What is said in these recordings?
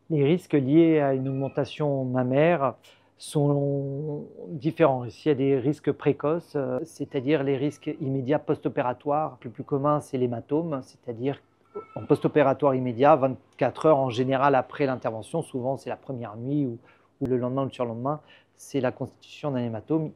Les risques liés à une augmentation mammaire sont différents. Il y a des risques précoces, c'est-à-dire les risques immédiats post-opératoires. Le plus commun, c'est l'hématome, c'est-à-dire en post-opératoire immédiat, 24 heures en général après l'intervention, souvent c'est la première nuit ou le lendemain ou le surlendemain, c'est la constitution d'un hématome.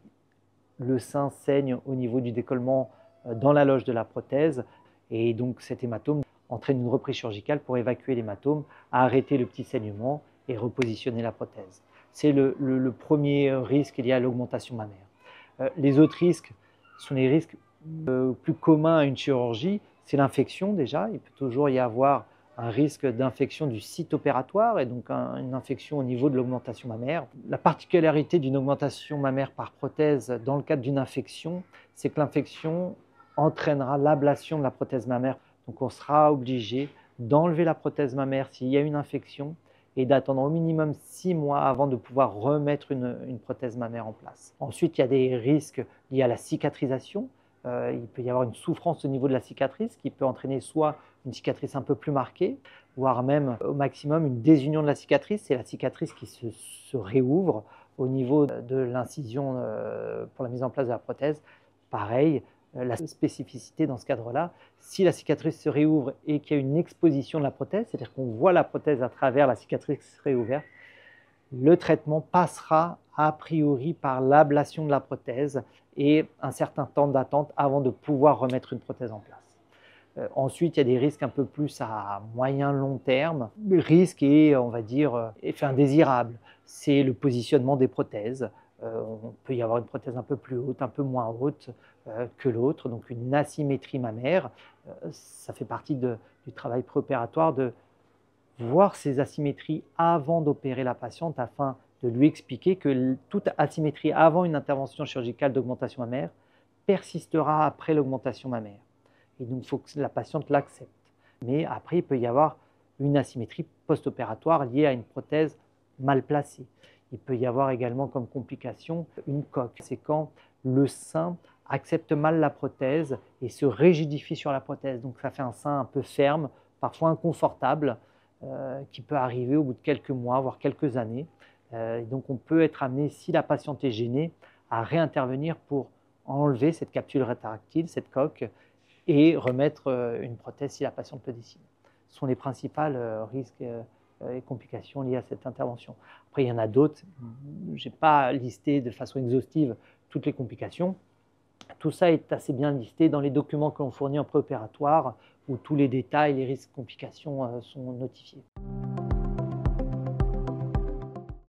Le sein saigne au niveau du décollement dans la loge de la prothèse et donc cet hématome entraîne une reprise chirurgicale pour évacuer l'hématome, arrêter le petit saignement et repositionner la prothèse. C'est le premier risque lié à l'augmentation mammaire. Les autres risques sont les risques plus communs à une chirurgie, c'est l'infection déjà. Il peut toujours y avoir un risque d'infection du site opératoire et donc une infection au niveau de l'augmentation mammaire. La particularité d'une augmentation mammaire par prothèse dans le cadre d'une infection, c'est que l'infection entraînera l'ablation de la prothèse mammaire. Donc on sera obligé d'enlever la prothèse mammaire s'il y a une infection et d'attendre au minimum 6 mois avant de pouvoir remettre une prothèse mammaire en place. Ensuite, il y a des risques liés à la cicatrisation. Il peut y avoir une souffrance au niveau de la cicatrice qui peut entraîner soit une cicatrice un peu plus marquée, voire même au maximum une désunion de la cicatrice. C'est la cicatrice qui se réouvre au niveau de l'incision pour la mise en place de la prothèse. Pareil, la spécificité dans ce cadre-là, si la cicatrice se réouvre et qu'il y a une exposition de la prothèse, c'est-à-dire qu'on voit la prothèse à travers la cicatrice réouverte, le traitement passera a priori par l'ablation de la prothèse et un certain temps d'attente avant de pouvoir remettre une prothèse en place. Ensuite, il y a des risques un peu plus à moyen-long terme. Le risque est, on va dire, effet indésirable. C'est le positionnement des prothèses. On peut y avoir une prothèse un peu plus haute, un peu moins haute que l'autre, donc une asymétrie mammaire. Ça fait partie du travail préopératoire de voir ces asymétries avant d'opérer la patiente afin de lui expliquer que toute asymétrie avant une intervention chirurgicale d'augmentation mammaire persistera après l'augmentation mammaire. Et donc, il faut que la patiente l'accepte. Mais après, il peut y avoir une asymétrie post-opératoire liée à une prothèse mal placée. Il peut y avoir également comme complication une coque. C'est quand le sein accepte mal la prothèse et se rigidifie sur la prothèse. Donc, ça fait un sein un peu ferme, parfois inconfortable, qui peut arriver au bout de quelques mois, voire quelques années. Donc on peut être amené, si la patiente est gênée, à réintervenir pour enlever cette capsule rétractile, cette coque, et remettre une prothèse si la patiente le décide. Ce sont les principaux risques et complications liées à cette intervention. Après, il y en a d'autres. Je n'ai pas listé de façon exhaustive toutes les complications. Tout ça est assez bien listé dans les documents que l'on fournit en préopératoire où tous les détails, les risques, complications sont notifiés.